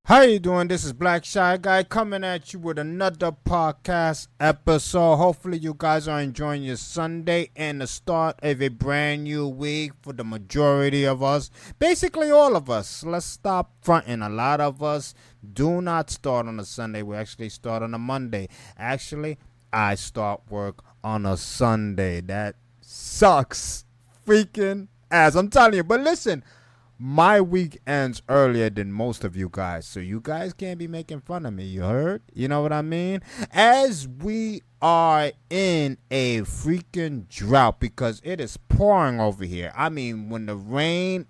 How you doing? This is Black Shy Guy coming at you with another podcast episode. Hopefully you guys are enjoying your Sunday and the start of a brand new week for the majority of us. Basically all of us. Let's stop fronting. A lot of us do not start on a Sunday. We actually start on a Monday. Actually, I start work on a Sunday. That sucks freaking ass. I'm telling you. But listen. My week ends earlier than most of you guys, so you guys can't be making fun of me, you heard? You know what I mean? As we are in a freaking drought because it is pouring over here. I mean, when the rain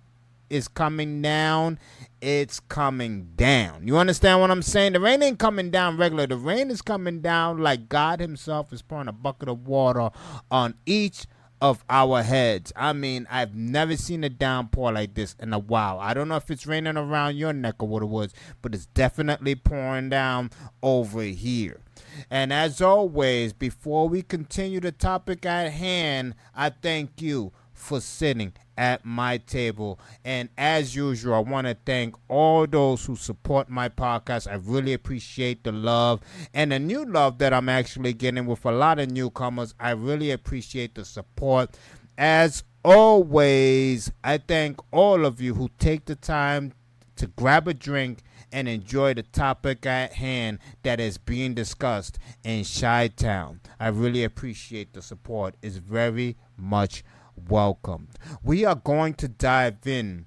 is coming down, it's coming down. You understand what I'm saying? The rain ain't coming down regular. The rain is coming down like God himself is pouring a bucket of water on each of our heads. I mean, I've never seen a downpour like this in a while. I don't know if it's raining around your neck or what it was, but it's definitely pouring down over here. And as always, before we continue the topic at hand, I thank you for sitting at my table. And as usual, I want to thank all those who support my podcast. I really appreciate the love and the new love that I'm actually getting with a lot of newcomers. I really appreciate the support. As always, I thank all of you who take the time to grab a drink and enjoy the topic at hand that is being discussed in Chi-Town. I really appreciate the support. It's very much welcome. We are going to dive in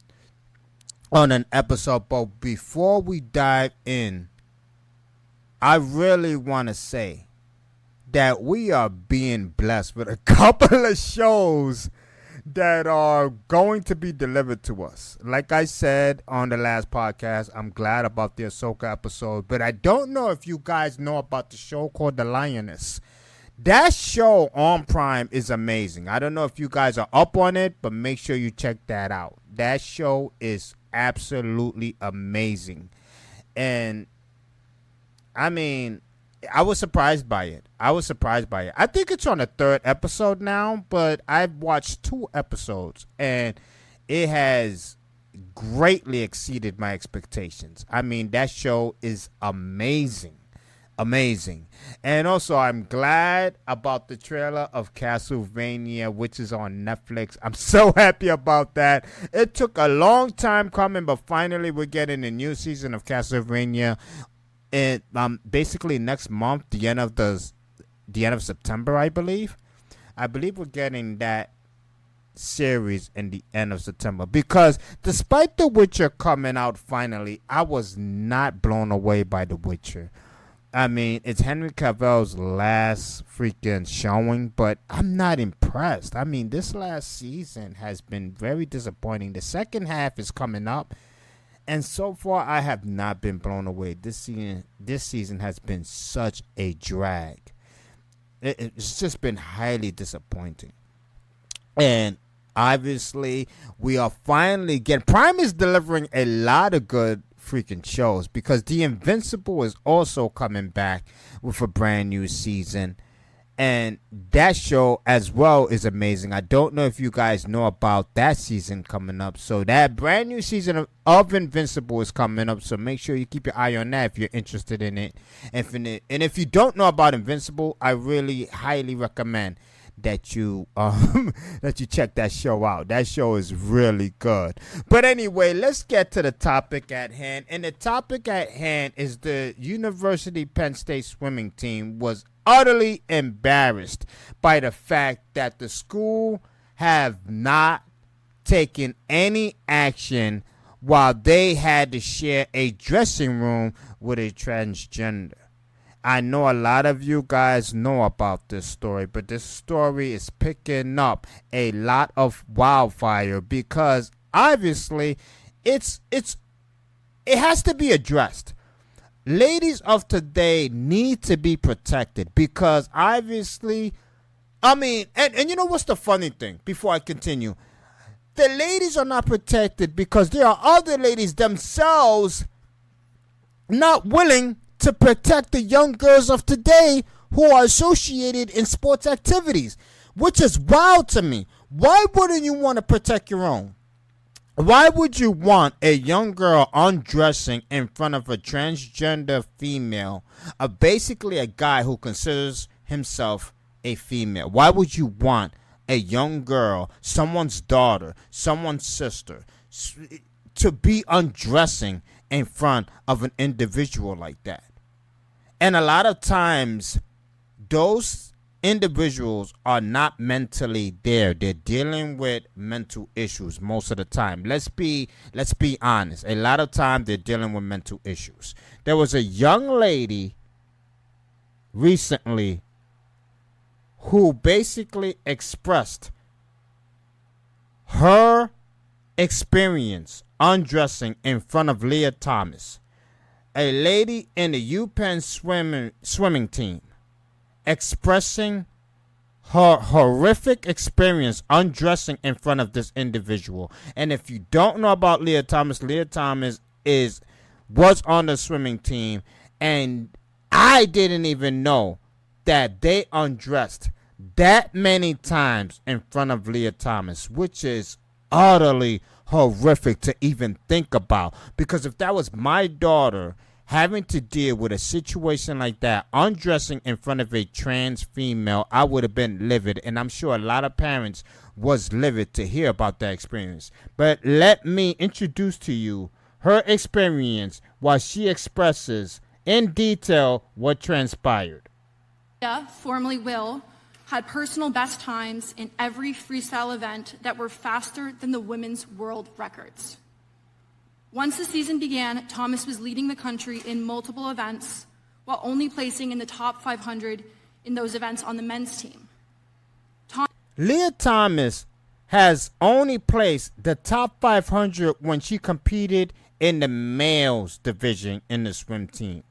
on an episode, but before we dive in, I really want to say that we are being blessed with a couple of shows that are going to be delivered to us. Like I said on the last podcast, I'm glad about the Ahsoka episode, but I don't know if you guys know about the show called The Lioness. That show on Prime is amazing. I don't know if you guys are up on it, but make sure you check that out. That show is absolutely amazing. And, I mean, I was surprised by it. I think it's on the third episode now, but I've watched 2 episodes, and it has greatly exceeded my expectations. I mean, that show is amazing. And also, I'm glad about the trailer of Castlevania, which is on Netflix. I'm so happy about that. It took a long time coming, but finally we're getting a new season of Castlevania. And basically next month, the end of September, I believe. I believe we're getting that series in the end of September, because despite The Witcher coming out finally, I was not blown away by The Witcher. I mean, it's Henry Cavill's last freaking showing, but I'm not impressed. I mean, this last season has been very disappointing. The second half is coming up, and so far I have not been blown away. This season has been such a drag. It's just been highly disappointing. And obviously, we are finally getting... Prime is delivering a lot of good freaking shows, because The Invincible is also coming back with a brand new season, and that show as well is amazing. I don't know if you guys know about that season coming up. So that brand new season of Invincible is coming up, so make sure you keep your eye on that if you're interested in it. And if you don't know about Invincible, I really highly recommend that you check that show out. That show is really good. But anyway, let's get to the topic at hand. And the topic at hand is the University Penn State swimming team was utterly embarrassed by the fact that the school have not taken any action while they had to share a dressing room with a transgender. I know a lot of you guys know about this story, but this story is picking up a lot of wildfire because obviously it has to be addressed. Ladies of today need to be protected because obviously, I mean, and you know what's the funny thing before I continue? The ladies are not protected because there are other ladies themselves not willing to protect the young girls of today who are associated in sports activities, which is wild to me. Why wouldn't you want to protect your own? Why would you want a young girl undressing in front of a transgender female, basically a guy who considers himself a female? Why would you want a young girl, someone's daughter, someone's sister, to be undressing in front of an individual like that? And a lot of times, those individuals are not mentally there. They're dealing with mental issues most of the time. Let's be honest. A lot of time they're dealing with mental issues. There was a young lady recently who basically expressed her experience undressing in front of Leah Thomas, a lady in the UPenn swimming team, expressing her horrific experience undressing in front of this individual. And if you don't know about Leah Thomas was on the swimming team, and I didn't even know that they undressed that many times in front of Leah Thomas, which is utterly horrific to even think about. Because if that was my daughter having to deal with a situation like that, undressing in front of a trans female, I would have been livid, and I'm sure a lot of parents was livid to hear about that experience. But let me introduce to you her experience while she expresses in detail what transpired. Formerly Will, had personal best times in every freestyle event that were faster than the women's world records. Once the season began, Thomas was leading the country in multiple events while only placing in the top 500 in those events on the men's team. Leah Thomas has only placed the top 500 when she competed in the males division in the swim team.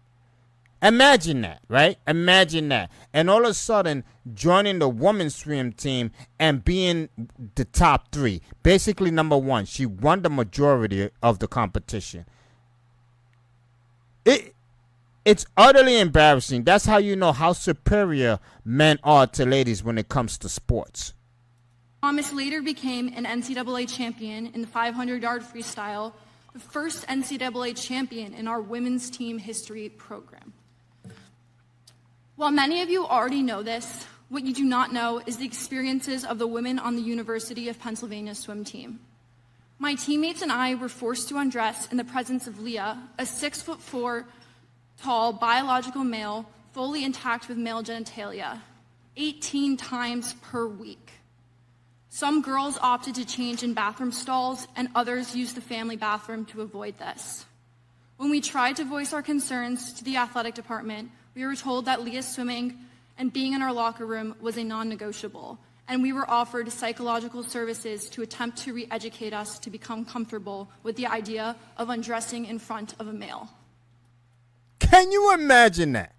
Imagine that, right? Imagine that. And all of a sudden, joining the women's swim team and being the top 3. Basically, number 1. She won the majority of the competition. It's utterly embarrassing. That's how you know how superior men are to ladies when it comes to sports. Thomas later became an NCAA champion in the 500-yard freestyle, the first NCAA champion in our women's team history program. While many of you already know this, what you do not know is the experiences of the women on the University of Pennsylvania swim team. My teammates and I were forced to undress in the presence of Leah, a 6'4" tall biological male, fully intact with male genitalia, 18 times per week. Some girls opted to change in bathroom stalls, and others used the family bathroom to avoid this. When we tried to voice our concerns to the athletic department, we were told that Leah's swimming and being in our locker room was a non-negotiable, and we were offered psychological services to attempt to re-educate us to become comfortable with the idea of undressing in front of a male. Can you imagine that?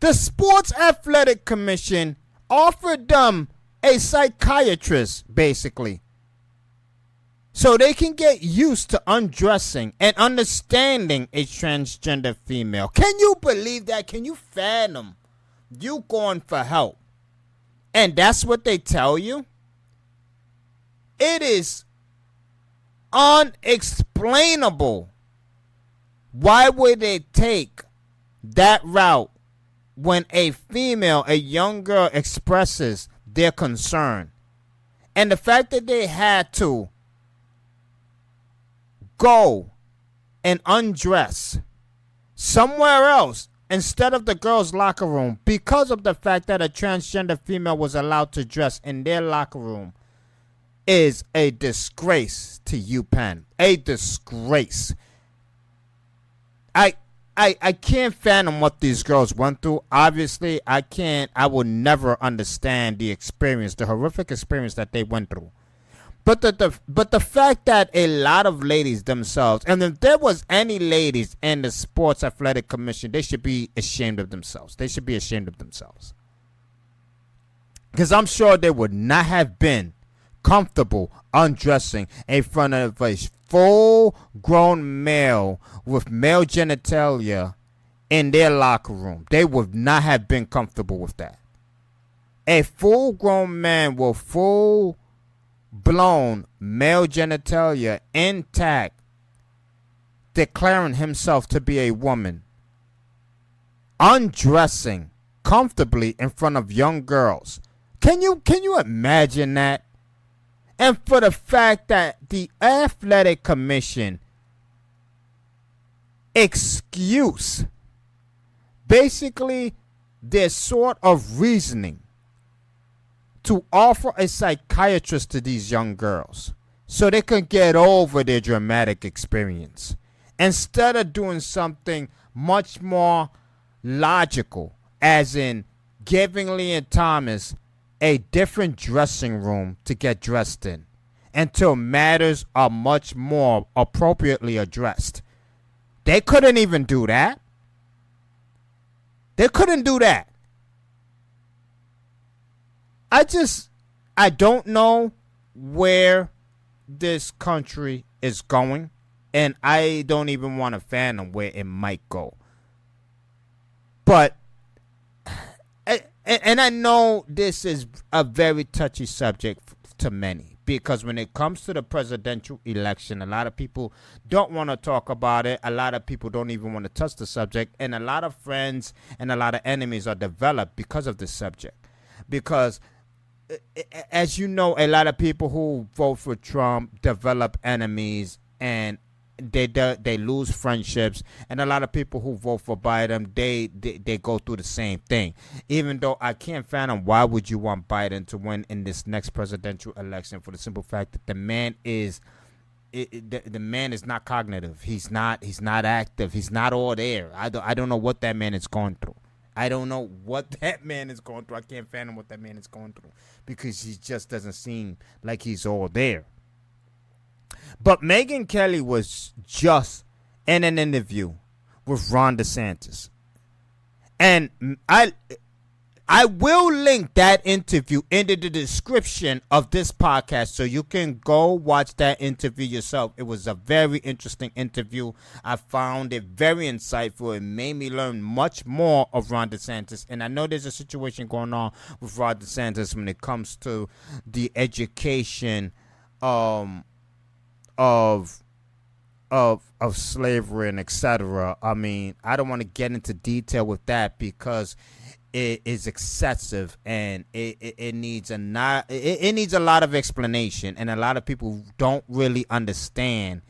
The Sports Athletic Commission offered them a psychiatrist, basically, so they can get used to undressing and understanding a transgender female. Can you believe that? Can you fathom you going for help and that's what they tell you? It is unexplainable. Why would they take that route when a female, a young girl, expresses their concern? And the fact that they had to go and undress somewhere else instead of the girls' locker room because of the fact that a transgender female was allowed to dress in their locker room is a disgrace to UPenn. A disgrace. I can't fathom what these girls went through. Obviously, I will never understand the experience, the horrific experience that they went through. But the fact that a lot of ladies themselves, and if there was any ladies in the Sports Athletic Commission, they should be ashamed of themselves. They should be ashamed of themselves. Because I'm sure they would not have been comfortable undressing in front of a full-grown male with male genitalia in their locker room. They would not have been comfortable with that. A full-grown man with full blown male genitalia intact, declaring himself to be a woman, undressing comfortably in front of young girls. Can you imagine that? And for the fact that the Athletic Commission excuse, basically their sort of reasoning to offer a psychiatrist to these young girls so they can get over their dramatic experience, instead of doing something much more logical, as in giving Leah Thomas a different dressing room to get dressed in until matters are much more appropriately addressed. They couldn't even do that. They couldn't do that. I don't know where this country is going, and I don't even want to fathom where it might go. But, and I know this is a very touchy subject to many, because when it comes to the presidential election, a lot of people don't want to talk about it. A lot of people don't even want to touch the subject, and a lot of friends and a lot of enemies are developed because of this subject. Because, as you know, a lot of people who vote for Trump develop enemies, and they lose friendships, and a lot of people who vote for Biden, they go through the same thing. Even though I can't fathom why would you want Biden to win in this next presidential election, for the simple fact that the man is the man is not cognitive. He's not active. He's not all there. I don't know what that man is going through. I don't know what that man is going through. I can't fathom what that man is going through, because he just doesn't seem like he's all there. But Megyn Kelly was just in an interview with Ron DeSantis. And I will link that interview into the description of this podcast, so you can go watch that interview yourself. It was a very interesting interview. I found it very insightful. It made me learn much more of Ron DeSantis. And I know there's a situation going on with Ron DeSantis when it comes to the education of slavery and etc. I mean, I don't want to get into detail with that, because it is excessive, and it needs a lot of explanation, and a lot of people don't really understand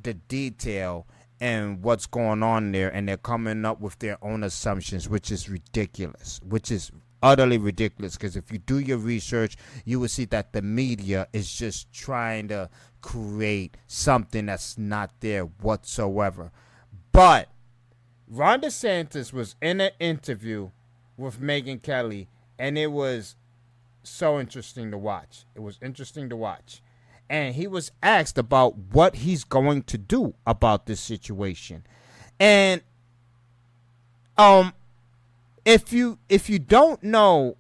the detail and what's going on there, and they're coming up with their own assumptions, which is ridiculous, which is utterly ridiculous. Because if you do your research, you will see that the media is just trying to create something that's not there whatsoever. But Ron DeSantis was in an interview with Megyn Kelly, and it was so interesting to watch. It was interesting to watch. And he was asked about what he's going to do about this situation. And if you don't know,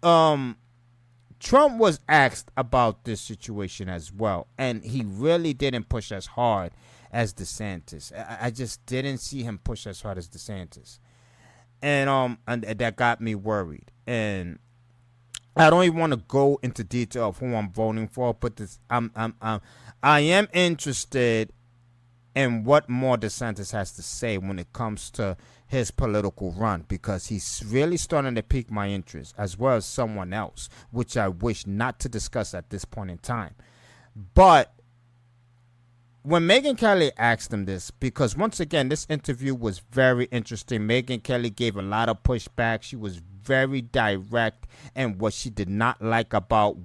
Trump was asked about this situation as well, and he really didn't push as hard as DeSantis. I just didn't see him push as hard as DeSantis. And that got me worried. And I don't even want to go into detail of who I'm voting for, but I am interested in what more DeSantis has to say when it comes to his political run, because he's really starting to pique my interest, as well as someone else, which I wish not to discuss at this point in time. But when Megyn Kelly asked him this, because once again, this interview was very interesting. Megyn Kelly gave a lot of pushback. She was very direct in what she did not like about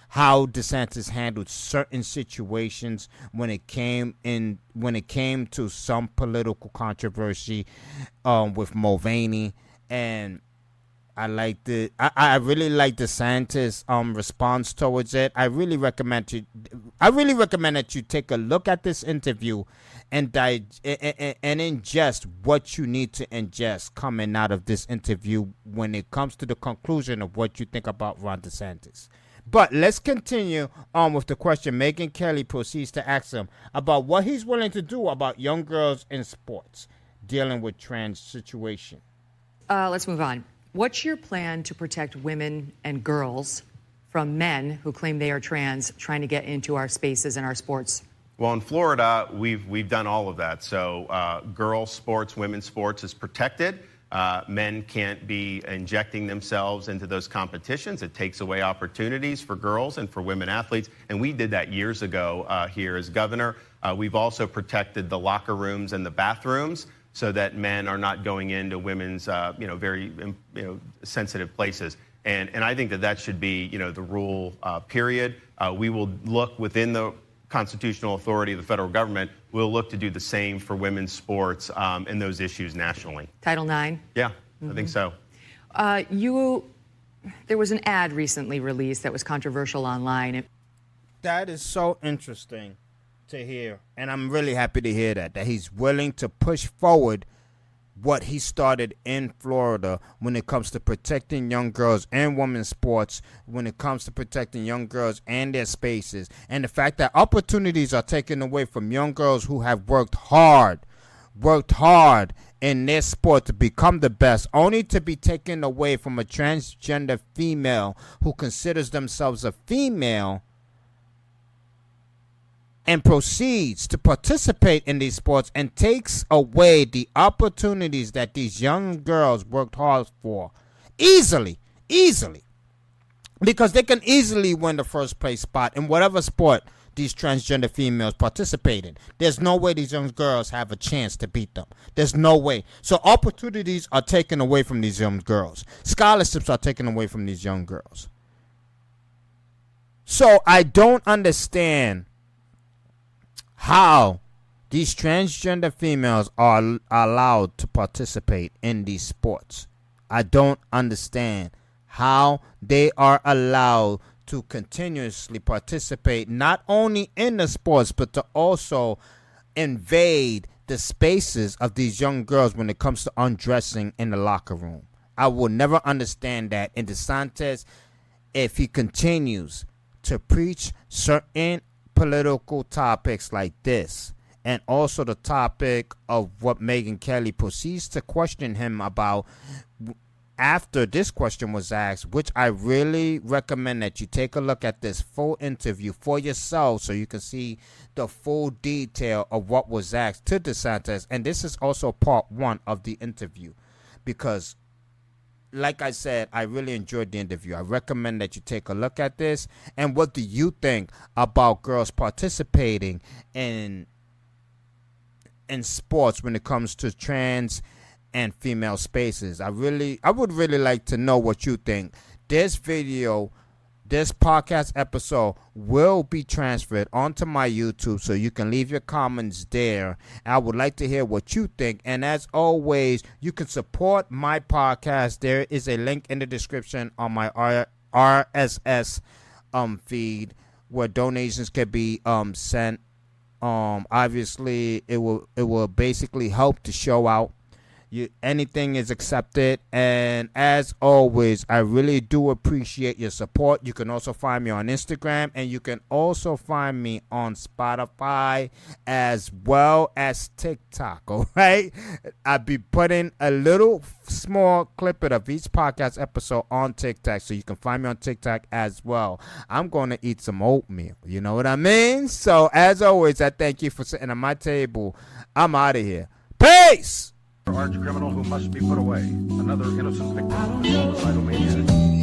how DeSantis handled certain situations when it came to some political controversy with Mulvaney. And I really like DeSantis' response towards it. I really recommend that you take a look at this interview and ingest what you need to ingest coming out of this interview when it comes to the conclusion of what you think about Ron DeSantis. But let's continue on with the question. Megyn Kelly proceeds to ask him about what he's willing to do about young girls in sports dealing with trans situation. Let's move on. What's your plan to protect women and girls from men who claim they are trans trying to get into our spaces and our sports? Well, in Florida, we've done all of that. So girls' sports, women's sports is protected. Men can't be injecting themselves into those competitions. It takes away opportunities for girls and for women athletes. And we did that years ago here as governor. We've also protected the locker rooms and the bathrooms so that men are not going into women's, very sensitive places. And I think that should be, the rule, period. We will look within the constitutional authority of the federal government. We'll look to do the same for women's sports and those issues nationally. Title IX? Yeah, I think so. There was an ad recently released that was controversial online. That is so interesting to hear. And I'm really happy to hear that he's willing to push forward what he started in Florida when it comes to protecting young girls and women's sports, when it comes to protecting young girls and their spaces, and the fact that opportunities are taken away from young girls who have worked hard in their sport to become the best, only to be taken away from a transgender female who considers themselves a female and proceeds to participate in these sports and takes away the opportunities that these young girls worked hard for easily, because they can easily win the first place spot in whatever sport these transgender females participate in. There's no way these young girls have a chance to beat them. There's no way. So opportunities are taken away from these young girls. Scholarships are taken away from these young girls. So I don't understand how these transgender females are allowed to participate in these sports. I don't understand how they are allowed to continuously participate not only in the sports but to also invade the spaces of these young girls when it comes to undressing in the locker room. I will never understand that. And DeSantis, if he continues to preach certain political topics like this, and also the topic of what Megyn Kelly proceeds to question him about after this question was asked, which I really recommend that you take a look at this full interview for yourself so you can see the full detail of what was asked to DeSantis. And this is also part one of the interview because, like I said, I really enjoyed the interview. I recommend that you take a look at this. And what do you think about girls participating in sports when it comes to trans and female spaces? I would really like to know what you think. This podcast episode will be transferred onto my YouTube, so you can leave your comments there. I would like to hear what you think. And as always, you can support my podcast. There is a link in the description on my RSS feed where donations can be sent. Obviously, it will basically help the show out. Anything is accepted, and as always, I really do appreciate your support. You can also find me on Instagram, and you can also find me on Spotify as well as TikTok. All right, I'll be putting a little small clip of each podcast episode on TikTok, so you can find me on TikTok as well. I'm going to eat some oatmeal, you know what I mean? So as always, I thank you for sitting at my table. I'm out of here. Peace. Arch criminal who must be put away. Another innocent victim of suicidal maniac.